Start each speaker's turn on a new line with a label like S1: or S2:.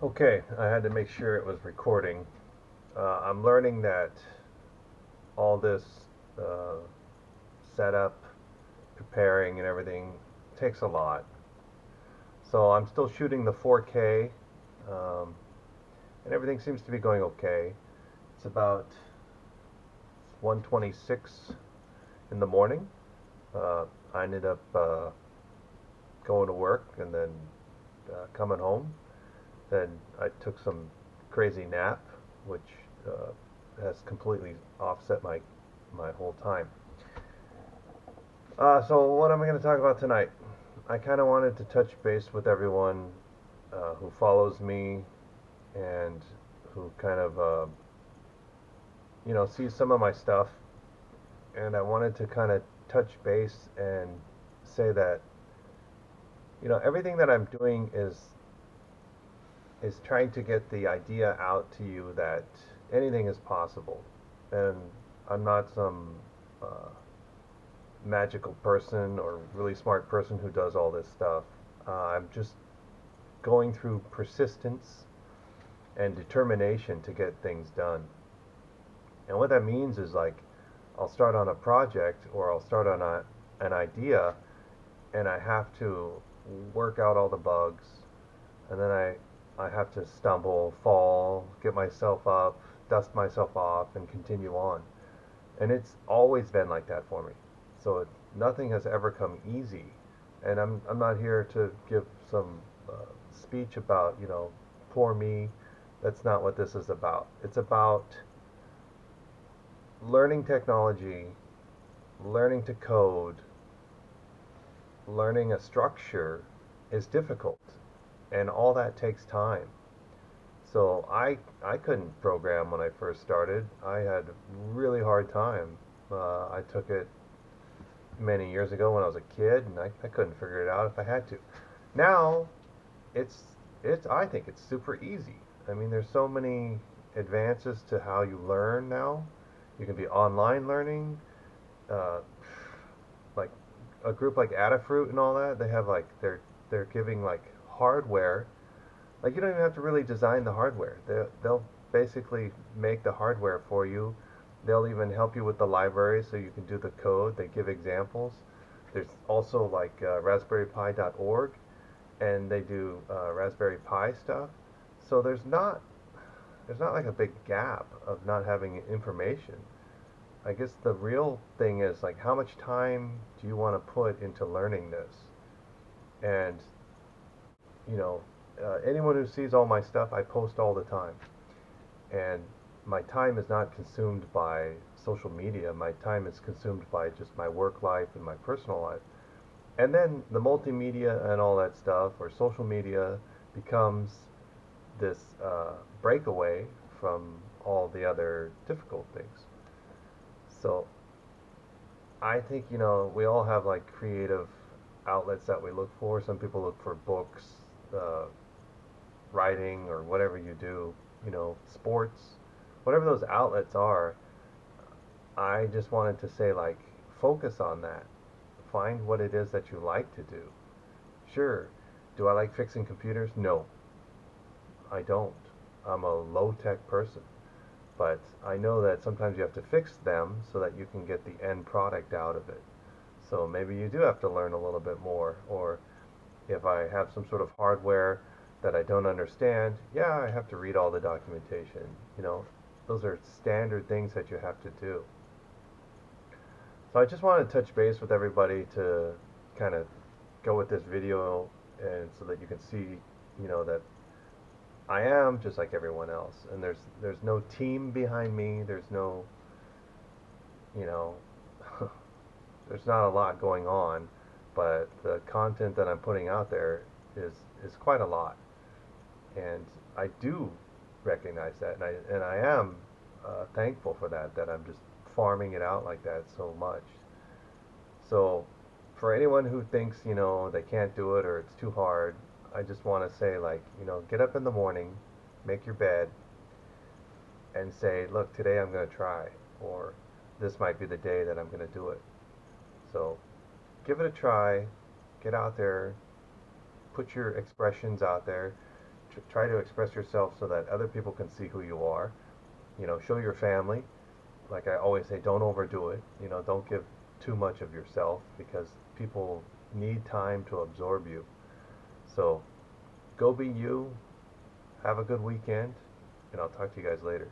S1: Okay, I had to make sure it was recording. I'm learning that all this uh, setup, preparing, and everything takes a lot. So I'm still shooting the 4K, um, and everything seems to be going okay. It's about 1:26 in the morning. I ended up going to work and then coming home. Then I took some crazy nap, which has completely offset my whole time. So what am I going to talk about tonight? I kind of wanted to touch base with everyone who follows me and who kind of sees some of my stuff, and I wanted to kind of touch base and say that everything that I'm doing is trying to get the idea out to you that anything is possible, and I'm not some uh, magical person or really smart person who does all this stuff. I'm just going through persistence and determination to get things done. And what that means is like I'll start on a project or I'll start on an idea and I have to work out all the bugs and then I have to stumble, fall, get myself up, dust myself off and continue on. And it's always been like that for me. So nothing has ever come easy. And I'm not here to give some speech about, poor me. That's not what this is about. It's about learning technology, learning to code, learning a structure is difficult. And all that takes time. So I couldn't program when I first started. I had a really hard time. I took it many years ago when I was a kid, and I couldn't figure it out if I had to. Now it's it's I think it's super easy. I mean, there's so many advances to how you learn now. You can be online learning, uh, like a group like Adafruit and all that. They have like they're giving like hardware. Like you don't even have to really design the hardware. They'll basically make the hardware for you. They'll even help you with the library so you can do the code. They give examples. There's also like raspberrypi.org, and they do Raspberry Pi stuff. So there's not like a big gap of not having information. I guess the real thing is like how much time do you want to put into learning this? And you know, anyone who sees all my stuff, I post all the time, and my time is not consumed by social media. My time is consumed by just my work life and my personal life. And then the multimedia and all that stuff, or social media, becomes this breakaway from all the other difficult things. So I think, we all have like creative outlets that we look for. Some people look for books, uh, writing, or whatever you do, sports, whatever those outlets are. I just wanted to say, like, focus on that. Find what it is that you like to do. Sure, do I like fixing computers? No, I don't. I'm a low tech person. But I know that sometimes you have to fix them so that you can get the end product out of it. So maybe you do have to learn a little bit more. Or if I have some sort of hardware that I don't understand, yeah, I have to read all the documentation. You know, those are standard things that you have to do. So I just want to touch base with everybody to kind of go with this video and so that you can see, that I am just like everyone else. And there's no team behind me. There's no, you know, there's not a lot going on, but the content that I'm putting out there is is quite a lot. And I do recognize that, and I am thankful for that. That I'm just farming it out like that so much. So, for anyone who thinks they can't do it or it's too hard, I just want to say like get up in the morning, make your bed, and say, look, today I'm going to try, or this might be the day that I'm going to do it. So, give it a try. Get out there, put your expressions out there, try to express yourself so that other people can see who you are. You know, show your family. Like I always say, don't overdo it. You know, don't give too much of yourself because people need time to absorb you. So go be you. Have a good weekend, and I'll talk to you guys later.